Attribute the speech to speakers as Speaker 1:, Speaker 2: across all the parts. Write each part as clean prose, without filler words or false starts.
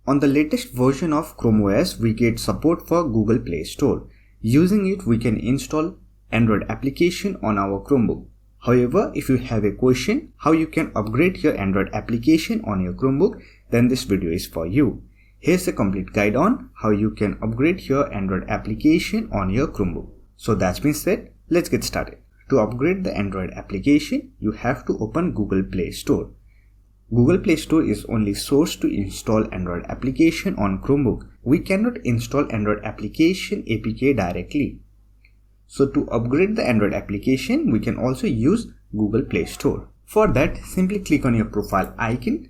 Speaker 1: On the latest version of Chrome OS, we get support for Google Play Store. Using it, we can install Android application on our Chromebook. However, if you have a question how you can upgrade your Android application on your Chromebook, then this video is for you. Here's a complete guide on how you can upgrade your Android application on your Chromebook. So that's been said, let's get started. To upgrade the Android application, you have to open Google Play Store. Google Play Store is only source to install Android application on Chromebook. We cannot install Android application APK directly. So to upgrade the Android application, we can also use Google Play Store. For that, simply click on your profile icon.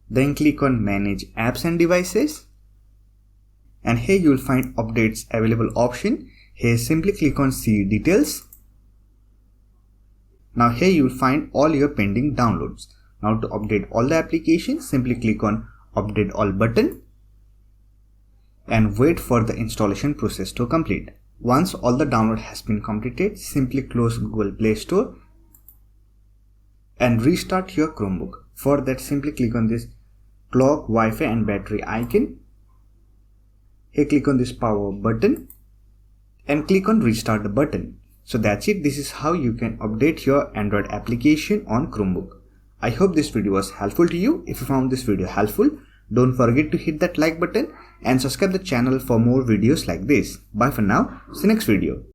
Speaker 1: Then click on Manage Apps and Devices. And here you will find Updates Available option. Here simply click on See Details. Now here you will find all your pending downloads. Now to update all the applications, simply click on Update All button and wait for the installation process to complete. Once all the download has been completed, simply close Google Play Store and restart your Chromebook. For that, simply click on this clock, Wi-Fi and battery icon. Here click on this power button and click on Restart the button. So that's it. This is how you can update your Android application on Chromebook. I hope this video was helpful to you. If you found this video helpful, don't forget to hit that like button and subscribe the channel for more videos like this. Bye for now. See you next video.